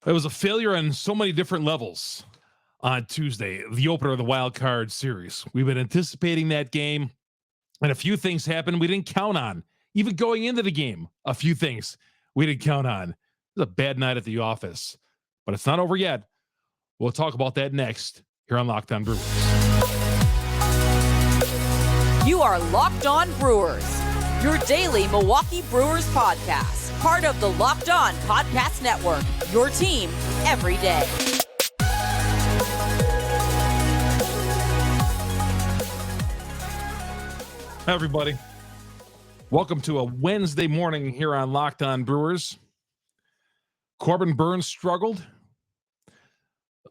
It was a failure on so many different levels on Tuesday, the opener of the wild card series. We've been anticipating that game, and a few things happened we didn't count on. Even going into the game, a few things we didn't count on. It was a bad night at the office, but it's not over yet. We'll talk about that next here on Locked On Brewers. You are Locked On Brewers, your daily Milwaukee Brewers podcast. Part of the Locked On Podcast Network, your team every day. Hi, everybody. Welcome to a Wednesday morning here on Locked On Brewers. Corbin Burnes struggled.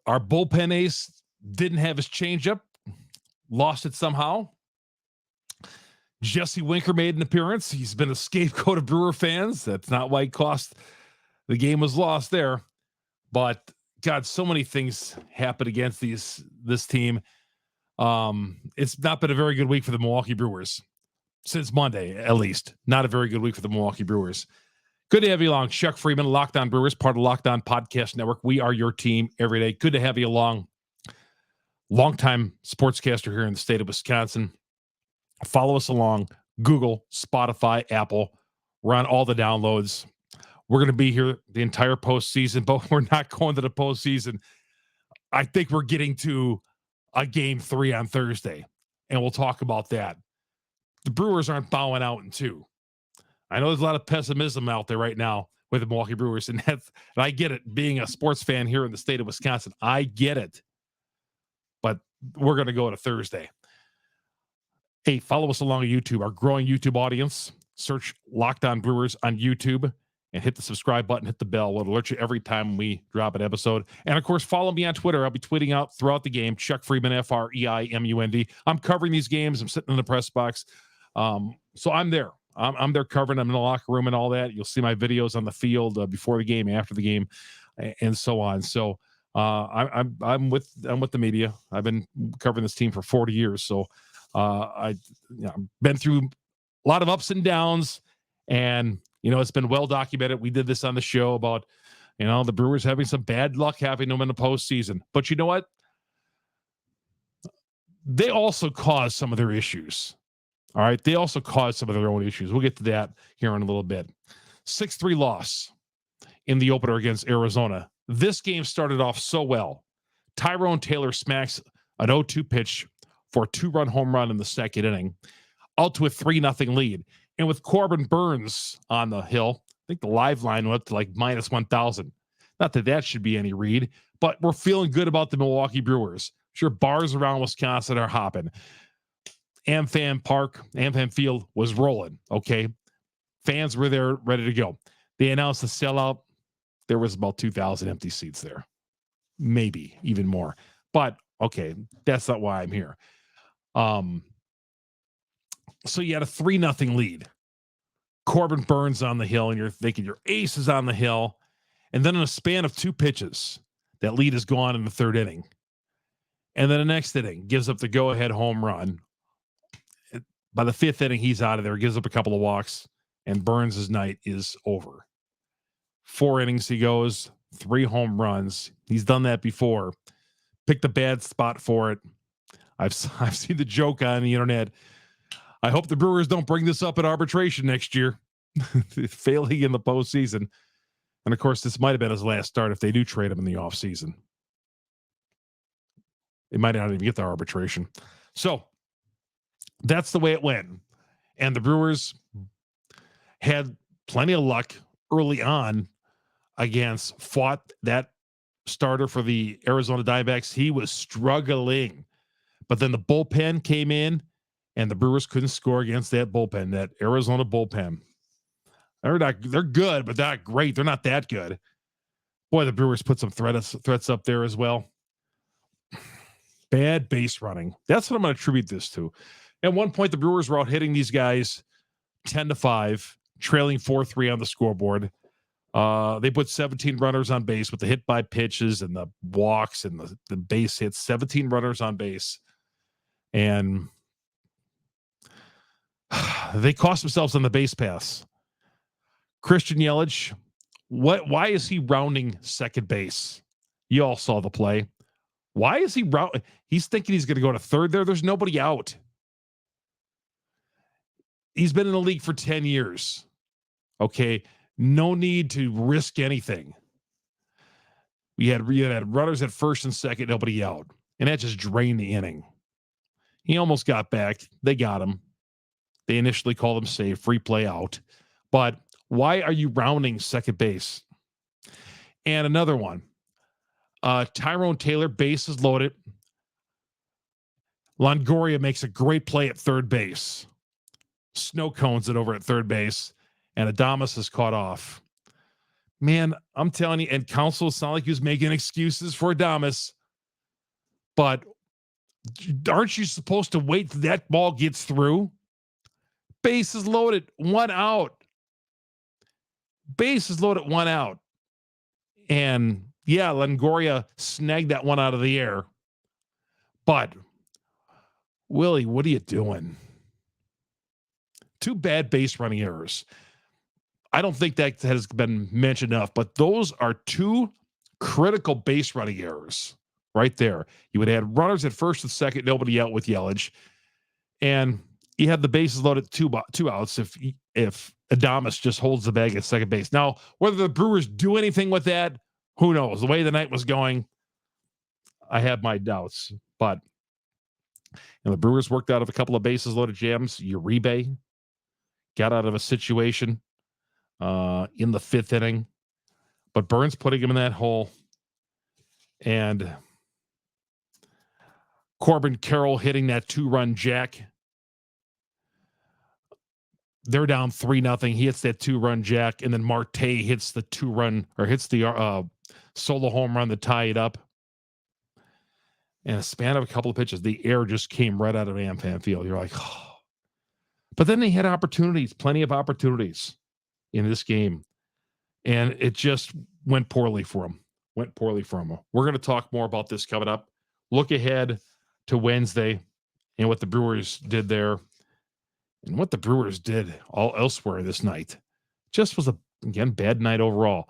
Our bullpen ace didn't have his changeup, lost it somehow. Jesse Winker made an appearance. He's been a scapegoat of Brewer fans. That's not why the game was lost there. But God, so many things happened against this team. It's not been a very good week for the Milwaukee Brewers since Monday, at least. Not a very good week for the Milwaukee Brewers. Good to have you along. Chuck Freeman, Locked On Brewers, part of Locked On Podcast Network. We are your team every day. Good to have you along. Longtime sportscaster here in the state of Wisconsin. Follow us along Google, Spotify, Apple. We're on all the downloads. We're going to be here the entire postseason, but we're not going to the postseason. I think we're getting to a game 3 on Thursday, and we'll talk about that. The Brewers aren't bowing out in 2. I know there's a lot of pessimism out there right now with the Milwaukee Brewers, and I get it. Being a sports fan here in the state of Wisconsin, I get it. But we're going to go to Thursday. Hey, follow us along on YouTube, our growing YouTube audience. Search Locked On Brewers on YouTube and hit the subscribe button, hit the bell. It'll alert you every time we drop an episode. And, of course, follow me on Twitter. I'll be tweeting out throughout the game. Chuck Freeman, Freimund. I'm covering these games. I'm sitting in the press box. So I'm there. I'm there covering. I'm in the locker room and all that. You'll see my videos on the field before the game, after the game, and so on. So I'm with the media. I've been covering this team for 40 years. So I've been through a lot of ups and downs, and it's been well documented. We did this on the show about the Brewers having some bad luck having them in the postseason. But you know what? They also caused some of their issues. All right, they also caused some of their own issues. We'll get to that here in a little bit. 6-3 loss in the opener against Arizona. This game started off so well. Tyrone Taylor smacks an 0-2 pitch for a 2-run home run in the second inning, out to a 3-0 lead. And with Corbin Burnes on the hill, I think the live line went up to like minus 1,000. Not that should be any read, but we're feeling good about the Milwaukee Brewers. Sure, bars around Wisconsin are hopping. AmFam Field was rolling, okay? Fans were there ready to go. They announced the sellout. There was about 2,000 empty seats there. Maybe even more. But, okay, that's not why I'm here. So you had a 3-0 lead. Corbin Burnes on the hill, and you're thinking your ace is on the hill. And then in a span of 2 pitches, that lead is gone in the 3rd inning. And then the next inning gives up the go-ahead home run. By the 5th inning, he's out of there, gives up a couple of walks, and Burnes' night is over. 4 innings he goes, 3 home runs. He's done that before. Picked a bad spot for it. I've seen the joke on the internet. I hope the Brewers don't bring this up at arbitration next year. Failing in the postseason. And, of course, this might have been his last start if they do trade him in the offseason. They might not even get the arbitration. So, that's the way it went. And the Brewers had plenty of luck early on fought that starter for the Arizona Diamondbacks. He was struggling. But then the bullpen came in, and the Brewers couldn't score against that bullpen, that Arizona bullpen. They're good, but not great. They're not that good. Boy, the Brewers put some threats up there as well. Bad base running. That's what I'm going to attribute this to. At one point, the Brewers were out hitting these guys 10-5, trailing 4-3 on the scoreboard. They put 17 runners on base with the hit by pitches and the walks and the base hits. 17 runners on base. And they cost themselves on the base paths. Christian Yelich Why is he rounding second base? You all saw the play. Why is he He's thinking he's going to go to third there. There's nobody out. He's been in the league for 10 years. Okay. No need to risk anything. We had runners at first and second, nobody out. And that just drained the inning. He almost got back. They got him. They initially called him safe, free play out. But why are you rounding second base? And another one. Tyrone Taylor, bases loaded. Longoria makes a great play at third base. Snow cones it over at third base. And Adames is caught off. Man, I'm telling you, and Counsell, it's not like he was making excuses for Adames. But aren't you supposed to wait till that ball gets through? Bases loaded, 1 out. Bases loaded, 1 out. And yeah, Longoria snagged that one out of the air. But Willy, what are you doing? 2 bad base running errors. I don't think that has been mentioned enough, but those are 2 critical base running errors right there. You would have had runners at first and second, nobody out with Yelich. And he had the bases loaded 2 outs if Adames just holds the bag at second base. Now, whether the Brewers do anything with that, who knows? The way the night was going, I have my doubts. But the Brewers worked out of a couple of bases loaded jams. Uribe got out of a situation in the 5th inning. But Burnes putting him in that hole. And Corbin Carroll hitting that 2-run jack. They're down 3-0. He hits that 2-run jack, and then Marte hits the 2-run or hits the solo home run to tie it up. In a span of a couple of pitches, the air just came right out of AmFam Field. You're like, oh. But then they had opportunities, plenty of opportunities in this game, and it just went poorly for them. We're going to talk more about this coming up. Look ahead to Wednesday and what the Brewers did there. And what the Brewers did all elsewhere this night just was, again, bad night overall.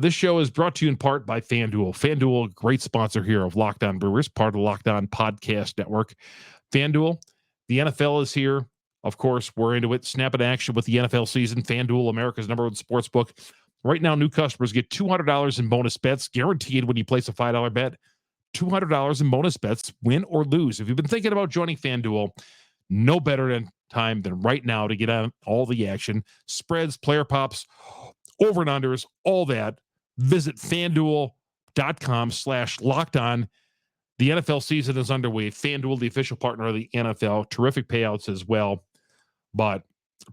This show is brought to you in part by FanDuel. FanDuel, great sponsor here of Locked On Brewers, part of the Locked On Podcast Network. FanDuel, the NFL is here. Of course, we're into it. Snap into action with the NFL season. FanDuel, America's #1 sports book. Right now, new customers get $200 in bonus bets, guaranteed when you place a $5 bet. $200 in bonus bets, win or lose. If you've been thinking about joining FanDuel, no better time than right now to get on all the action. Spreads, player pops, over and unders, all that. Visit FanDuel.com/lockedon. The NFL season is underway. FanDuel, the official partner of the NFL. Terrific payouts as well. But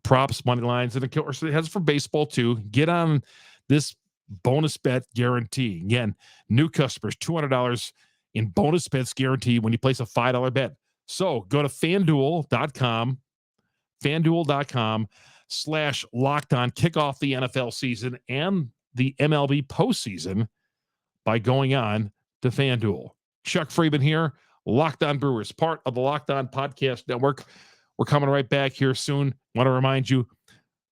props, money lines, and of course it has for baseball too. Get on this bonus bet guarantee. Again, new customers, $200 in bonus bets guarantee when you place a $5 bet. So go to FanDuel.com/lockedon. Kick off the NFL season and the MLB postseason by going on to FanDuel. Chuck Freeman here, Locked On Brewers, part of the Locked On Podcast Network. We're coming right back here soon. Want to remind you,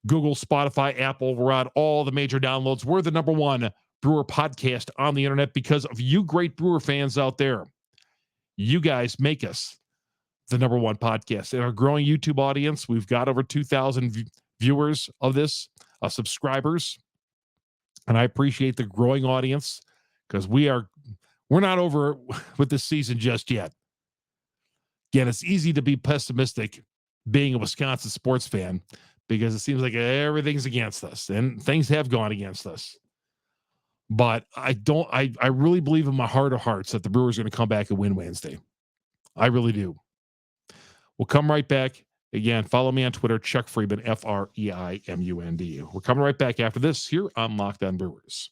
Google, Spotify, Apple, we're on all the major downloads. We're the #1 Brewer podcast on the internet because of you great Brewer fans out there. You guys make us the #1 podcast. In our growing YouTube audience, we've got over 2,000 viewers of this, subscribers. And I appreciate the growing audience because we're not over with this season just yet. Again, it's easy to be pessimistic being a Wisconsin sports fan because it seems like everything's against us and things have gone against us. But I really believe in my heart of hearts that the Brewers are going to come back and win Wednesday. I really do. We'll come right back. Again, follow me on Twitter, Chuck Freeman, FREIMUND. We're coming right back after this here on Locked On Brewers.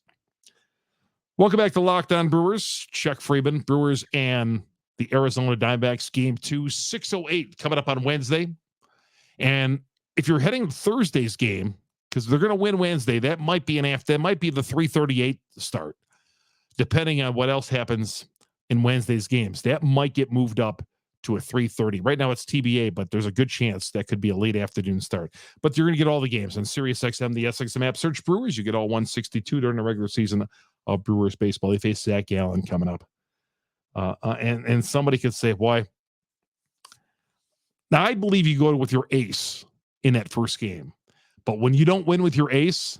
Welcome back to Locked On Brewers. Chuck Freeman, Brewers and the Arizona Diamondbacks, Game 2, 6:08 coming up on Wednesday. And if you're heading to Thursday's game, because they're going to win Wednesday, that might be that might be the 3:38 start, depending on what else happens in Wednesday's games. That might get moved up to a 3:30. Right now it's TBA, but there's a good chance that could be a late afternoon start. But you're going to get all the games on SiriusXM, the SXM app. Search Brewers. You get all 162 during the regular season of Brewers baseball. They face Zak Gallen coming up. And somebody could say, why? Now, I believe you go with your ace in that first game. But when you don't win with your ace,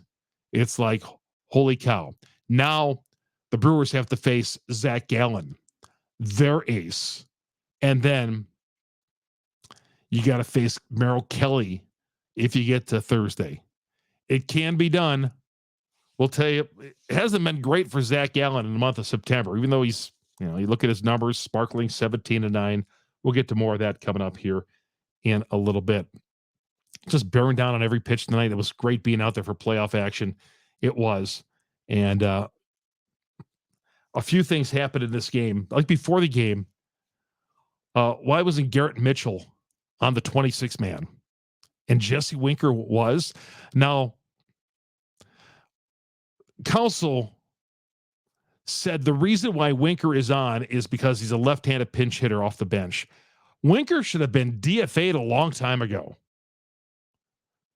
it's like, holy cow. Now the Brewers have to face Zak Gallen, their ace. And then you got to face Merrill Kelly if you get to Thursday. It can be done. We'll tell you, it hasn't been great for Zak Gallen in the month of September, even though he's, you look at his numbers, sparkling 17-9. We'll get to more of that coming up here in a little bit. Just bearing down on every pitch tonight. It was great being out there for playoff action. It was. And a few things happened in this game. Like before the game, why wasn't Garrett Mitchell on the 26 man? And Jesse Winker was. Now, Counsell said the reason why Winker is on is because he's a left-handed pinch hitter off the bench. Winker should have been DFA'd a long time ago.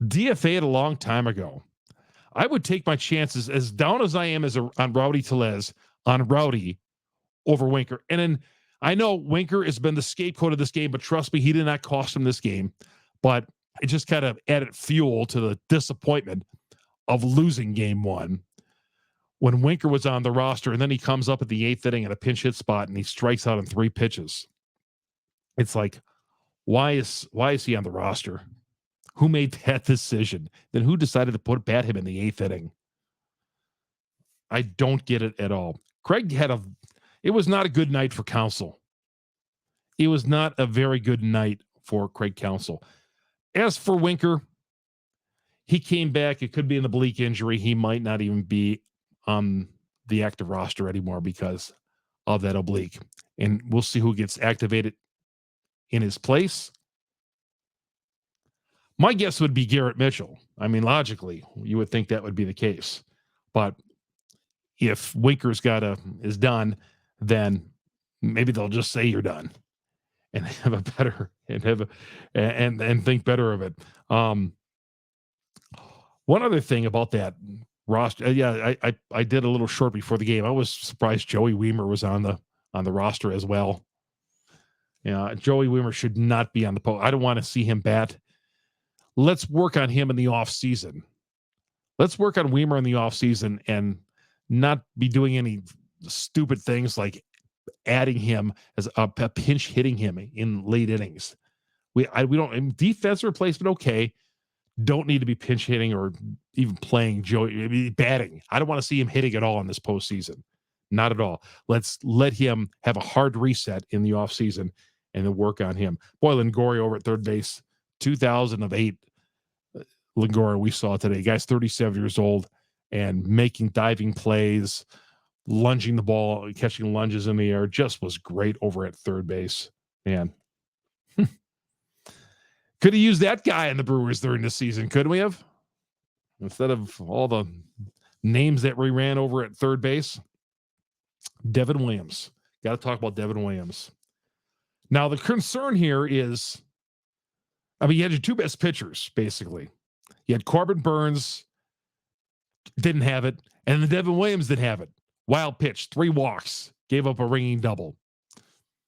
DFA'd a long time ago. I would take my chances, as down as I am on Rowdy Tellez, on Rowdy over Winker. And then I know Winker has been the scapegoat of this game, but trust me, he did not cost him this game. But it just kind of added fuel to the disappointment of losing game one when Winker was on the roster, and then he comes up at the 8th inning at a pinch hit spot and he strikes out on 3 pitches. It's like, why is he on the roster? Who made that decision? Then who decided to bat him in the 8th inning? I don't get it at all. Craig it was not a good night for Counsell. It was not a very good night for Craig Counsell. As for Winker, he came back. It could be an oblique injury. He might not even be on the active roster anymore because of that oblique. And we'll see who gets activated in his place. My guess would be Garrett Mitchell. I mean, logically, you would think that would be the case. But if Winker's is done, then maybe they'll just say you're done and have a better and think better of it. One other thing about that roster, I did a little short before the game. I was surprised Joey Wiemer was on the roster as well. Joey Wiemer should not be on the post. I don't want to see him bat. Let's work on him in the off season. Let's work on Wiemer in the off season and not be doing any stupid things like adding him as a pinch hitting him in late innings. We don't defense replacement. Okay. Don't need to be pinch hitting or even playing Joey batting. I don't want to see him hitting at all in this postseason. Not at all. Let's let him have a hard reset in the off season and then work on him. Boy, Longoria over at third base, 2008 Longoria we saw today. Guy's 37 years old and making diving plays, lunging the ball, catching lunges in the air. Just was great over at third base. Man. Could have used that guy in the Brewers during this season, couldn't we have? Instead of all the names that we ran over at third base. Devin Williams. Got to talk about Devin Williams. Now, the concern here is, you had your 2 best pitchers, basically. You had Corbin Burnes, didn't have it, and then Devin Williams didn't have it. Wild pitch, 3 walks, gave up a ringing double.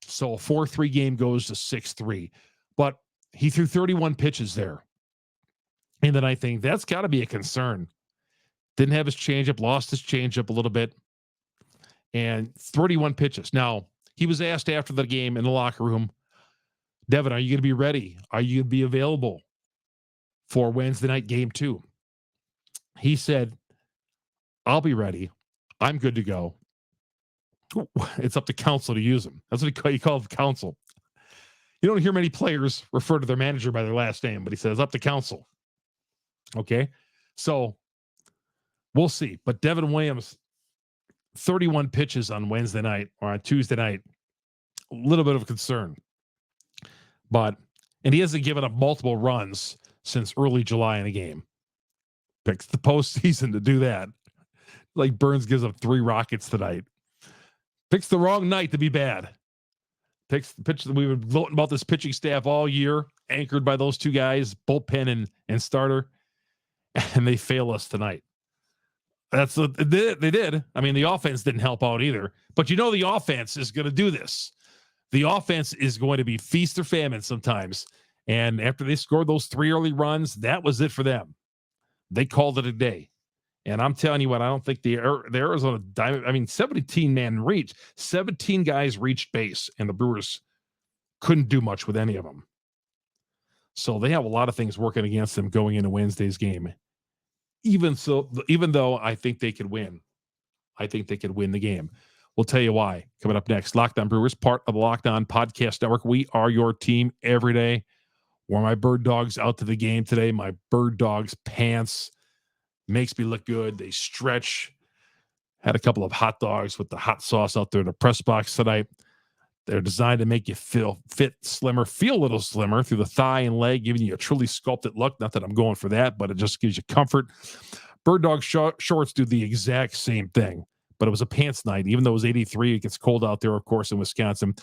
So a 4-3 game goes to 6-3. But he threw 31 pitches there. And then I think that's got to be a concern. Didn't have his changeup, lost his changeup a little bit. And 31 pitches. Now, he was asked after the game in the locker room, Devin, are you going to be ready? Are you going to be available for Wednesday night game 2? He said, I'll be ready. I'm good to go. It's up to Counsell to use him. That's what he called Counsell. You don't hear many players refer to their manager by their last name, but he says up to Counsell. Okay. So we'll see. But Devin Williams, 31 pitches on Wednesday night or on Tuesday night, a little bit of concern. And he hasn't given up multiple runs since early July in a game. Picks the postseason to do that. Like Burnes gives up 3 rockets tonight. Picks the wrong night to be bad. Takes the pitch. We've been gloating about this pitching staff all year, anchored by those two guys, bullpen and starter, and they fail us tonight. That's what they did. I mean, the offense didn't help out either. But you know the offense is going to do this. The offense is going to be feast or famine sometimes. And after they scored those 3 early runs, that was it for them. They called it a day. And I'm telling you what, I don't think the Arizona Diamondbacks, I mean, 17 guys reached base, and the Brewers couldn't do much with any of them. So they have a lot of things working against them going into Wednesday's game. Even though I think they could win. I think they could win the game. We'll tell you why. Coming up next, Locked On Brewers, part of the Locked On Podcast Network. We are your team every day. Wore my bird dogs out to the game today. My bird dogs pants makes me look good. They stretch. Had a couple of hot dogs with the hot sauce out there in the press box tonight. They're designed to make you feel a little slimmer through the thigh and leg, giving you a truly sculpted look. Not that I'm going for that, but it just gives you comfort. Bird dog shorts do the exact same thing, but it was a pants night. Even though it was 83, it gets cold out there, of course, in Wisconsin.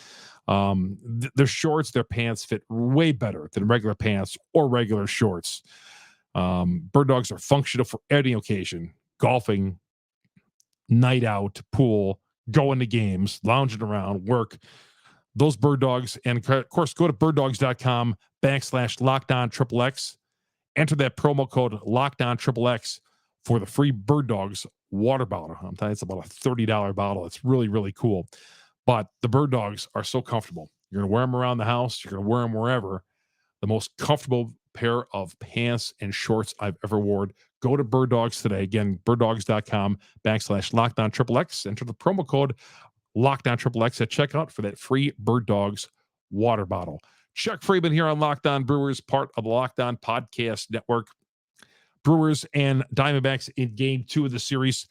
Their shorts, their pants fit way better than regular pants or regular shorts. Bird dogs are functional for any occasion: golfing, night out, pool, going to games, lounging around, work. Those bird dogs, and of course, go to birddogs.com/LockedOnXXX. Enter that promo code LockedOnXXX for the free Bird Dogs water bottle. I'm telling you, it's about a $30 bottle. It's really, really cool. But the bird dogs are so comfortable. You're going to wear them around the house. You're going to wear them wherever. The most comfortable pair of pants and shorts I've ever worn. Go to Bird Dogs today. Again, birddogs.com/LockedOnXXX. Enter the promo code LockedOnXXX at checkout for that free Bird Dogs water bottle. Chuck Freeman here on Locked On Brewers, part of the Locked On Podcast Network. Brewers and Diamondbacks in game 2 of the series.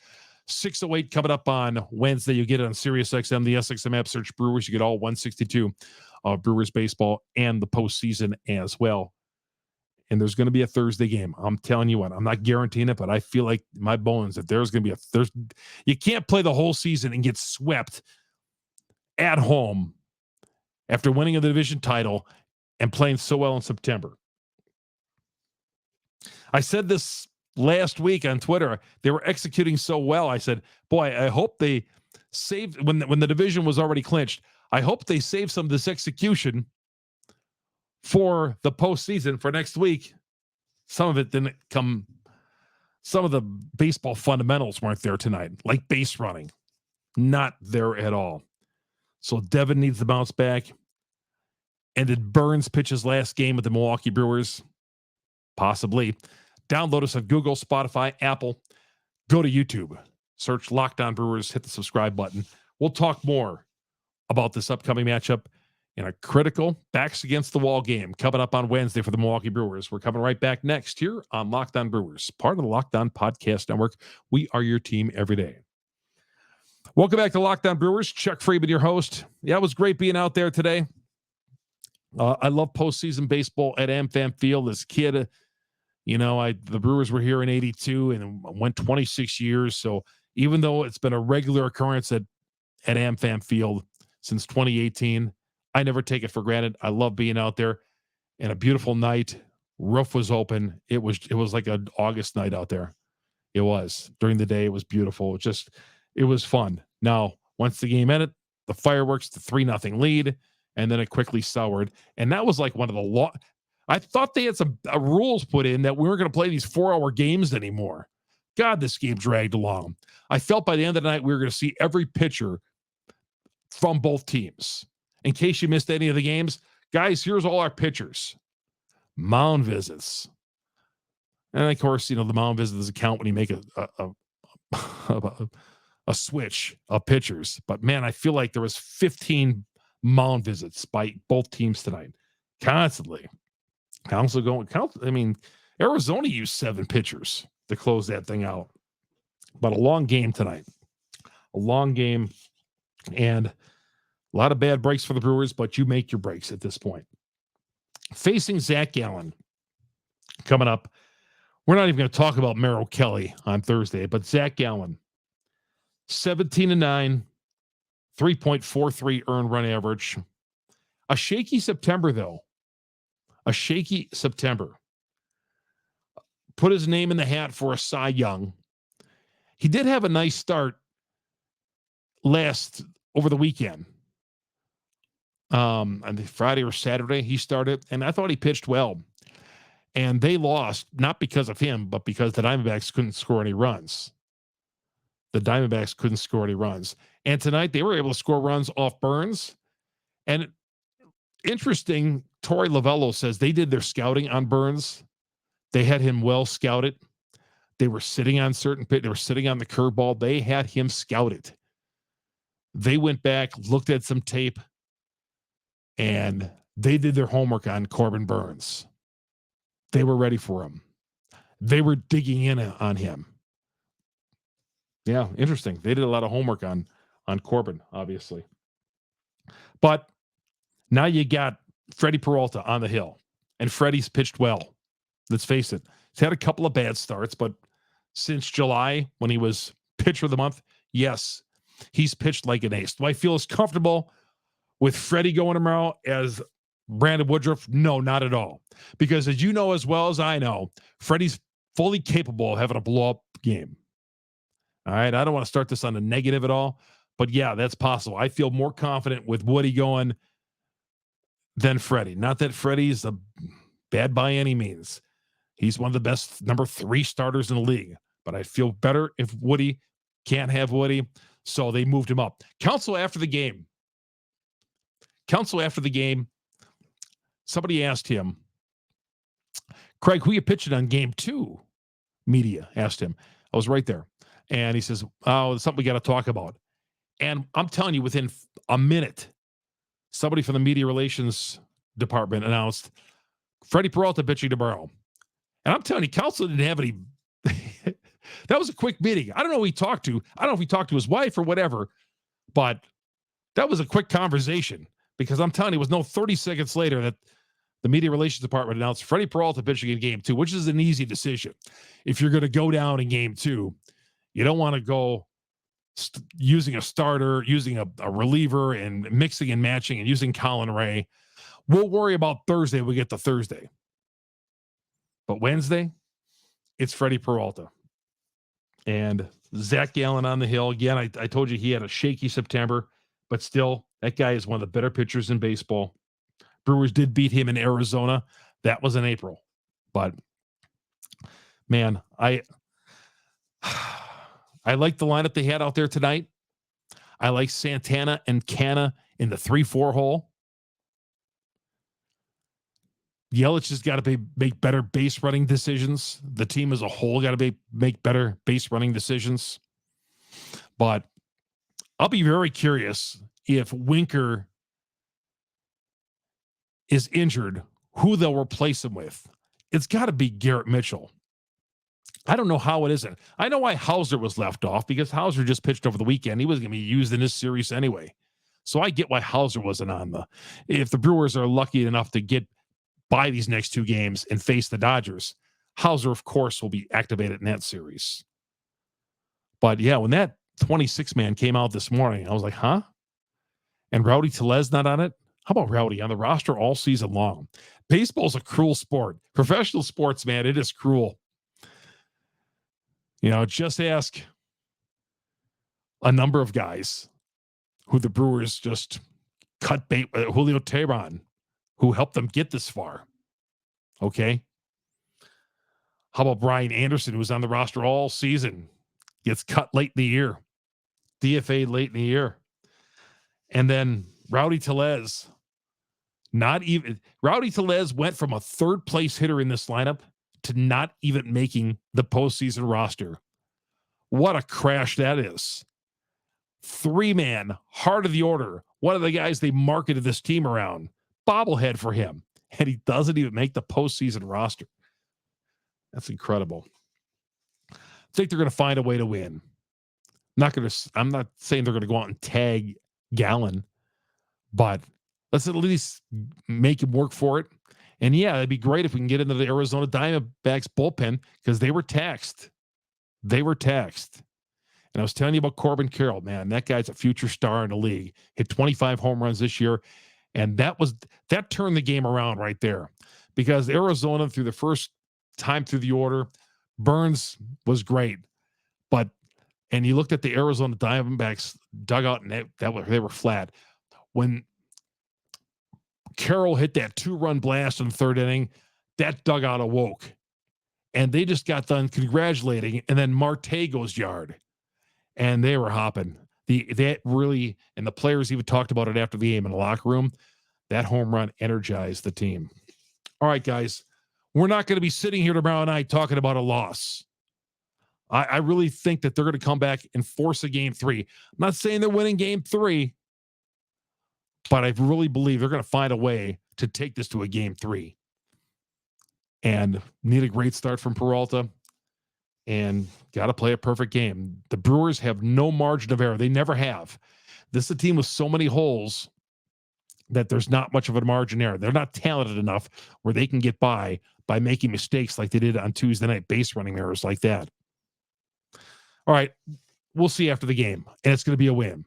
6:08 coming up on Wednesday. You get it on SiriusXM, the SXM app. Search Brewers. You get all 162 of Brewers baseball and the postseason as well. And there's going to be a Thursday game. I'm telling you what, I'm not guaranteeing it, but I feel like my bones that there's going to be you can't play the whole season and get swept at home after winning a division title and playing so well in September. I said this last week on Twitter. They were executing so well. I said, boy, I hope they saved when the division was already clinched. I hope they saved some of this execution for the postseason for next week. Some of it didn't come. Some of the baseball fundamentals weren't there tonight, like base running. Not there at all. So Devin needs to bounce back. And did Burnes pitch his last game with the Milwaukee Brewers? Possibly. Download us on Google, Spotify, Apple. Go to YouTube. Search Locked On Brewers. Hit the subscribe button. We'll talk more about this upcoming matchup in a critical backs against the wall game coming up on Wednesday for the Milwaukee Brewers. We're coming right back next here on Locked On Brewers, part of the Locked On Podcast Network. We are your team every day. Welcome back to Locked On Brewers. Chuck Freeman, your host. Yeah, it was great being out there today. I love postseason baseball at AmFam Field. As a kid, the Brewers were here in 82 and went 26 years. So even though it's been a regular occurrence at AmFam Field since 2018, I never take it for granted. I love being out there. And a beautiful night. Roof was open. It was like an August night out there. It was. During the day, it was beautiful. It was fun. Now, once the game ended, the fireworks, the 3-0 lead, and then it quickly soured. And that was like one of the I thought they had some rules put in that we weren't going to play these 4-hour games anymore. God, this game dragged along. I felt by the end of the night we were going to see every pitcher from both teams. In case you missed any of the games, guys, here's all our pitchers. Mound visits. And of course, the mound visits count when you make a switch of pitchers. But man, I feel like there was 15 mound visits by both teams tonight. Constantly. Arizona used 7 pitchers to close that thing out. But a long game tonight. A long game. And a lot of bad breaks for the Brewers, but you make your breaks at this point. Facing Zak Gallen coming up. We're not even going to talk about Merrill Kelly on Thursday, but Zak Gallen, 17-9, 3.43 earned run average, A shaky September, though. A shaky September. Put his name in the hat for a Cy Young. He did have a nice start over the weekend. On the Friday or Saturday, he started, and I thought he pitched well. And they lost, not because of him, but because the Diamondbacks couldn't score any runs. The Diamondbacks couldn't score any runs. And tonight, they were able to score runs off Burnes. And interesting, Torey Lovello says they did their scouting on Burnes. They had him well scouted. They were sitting on certain pit. They were sitting on the curveball. They had him scouted. They went back, looked at some tape, and they did their homework on Corbin Burnes. They were ready for him. They were digging in on him. Yeah, interesting. They did a lot of homework on Corbin, obviously. But now you got Freddy Peralta on the hill, and Freddy's pitched well. Let's face it. He's had a couple of bad starts, but since July, when he was pitcher of the month, yes, he's pitched like an ace. Do I feel as comfortable with Freddy going tomorrow as Brandon Woodruff? No, not at all. Because as you know as well as I know, Freddy's fully capable of having a blow-up game. All right, I don't want to start this on a negative at all, but yeah, that's possible. I feel more confident with Woody going than Freddy. Not that Freddy's a bad by any means. He's one of the best number 3 starters in the league, but I feel better if Woody can't have Woody, so they moved him up. Counsel after the game, somebody asked him, Craig, who you pitching on game 2? Media asked him. I was right there. And he says, oh, it's something we got to talk about. And I'm telling you, within a minute, somebody from the media relations department announced Freddy Peralta pitching tomorrow. And I'm telling you, Counsel didn't have any. That was a quick meeting. I don't know who he talked to. I don't know if he talked to his wife or whatever, but that was a quick conversation because I'm telling you, it was no 30 seconds later that the media relations department announced Freddy Peralta pitching in game 2, which is an easy decision. If you're going to go down in game 2, you don't want to go using a starter, using a reliever and mixing and matching and using Colin Ray. We'll worry about Thursday when we get to Thursday. But Wednesday, it's Freddy Peralta. And Zak Gallen on the hill. Again, I told you he had a shaky September, but still, that guy is one of the better pitchers in baseball. Brewers did beat him in Arizona. That was in April. But, man, I like the lineup they had out there tonight. I like Santana and Canna in the 3-4 hole. Yelich has got to make better base running decisions. The team as a whole got to make better base running decisions. But I'll be very curious if Winker is injured, who they'll replace him with. It's got to be Garrett Mitchell. I don't know how it isn't. I know why Hauser was left off because Hauser just pitched over the weekend. He wasn't going to be used in this series anyway. So I get why Hauser wasn't on if the Brewers are lucky enough to get by these next 2 games and face the Dodgers, Hauser, of course, will be activated in that series. But yeah, when that 26-man came out this morning, I was like, huh? And Rowdy Tellez not on it? How about Rowdy on the roster all season long? Baseball's a cruel sport. Professional sports, man, it is cruel. You know, just ask a number of guys who the Brewers just cut bait with. Julio Teheran, who helped them get this far. Okay. How about Brian Anderson, who was on the roster all season, gets cut late in the year, DFA late in the year. And then Rowdy Tellez, Rowdy Tellez went from a 3rd place hitter in this lineup to not even making the postseason roster. What a crash that is. 3-man, heart of the order, one of the guys they marketed this team around. Bobblehead for him, and he doesn't even make the postseason roster. That's incredible. I think they're going to find a way to win. I'm not saying they're going to go out and tag Gallen, but let's at least make him work for it. And yeah, it'd be great if we can get into the Arizona Diamondbacks bullpen because they were taxed. They were taxed. And I was telling you about Corbin Carroll, man. That guy's a future star in the league. Hit 25 home runs this year. And that turned the game around right there, because Arizona, through the first time through the order, Burnes was great. And you looked at the Arizona Diamondbacks dugout, and they were flat. When Carroll hit that 2-run blast in the third inning, that dugout awoke. And they just got done congratulating, and then Marte goes yard. And they were hopping. That really, and the players even talked about it after the game in the locker room. That home run energized the team. All right, guys, we're not going to be sitting here tomorrow night talking about a loss. I really think that they're going to come back and force a game 3. I'm not saying they're winning game 3, but I really believe they're going to find a way to take this to a game 3. And need a great start from Peralta, and got to play a perfect game. The Brewers have no margin of error. They never have. This is a team with so many holes that there's not much of a margin of error. They're not talented enough where they can get by making mistakes like they did on Tuesday night, base running errors like that. All right, we'll see after the game, and it's going to be a win.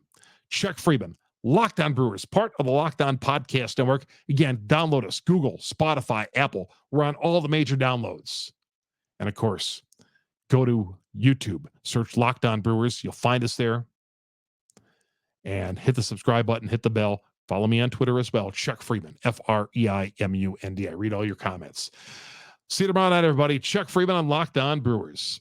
Chuck Freeman, Locked On Brewers, part of the Locked On Podcast Network. Again, download us, Google, Spotify, Apple. We're on all the major downloads. And, of course, go to YouTube, search Locked On Brewers. You'll find us there. And hit the subscribe button, hit the bell. Follow me on Twitter as well, Chuck Freeman, FREIMUND. I read all your comments. See you tomorrow night, everybody. Chuck Freeman on Locked On Brewers.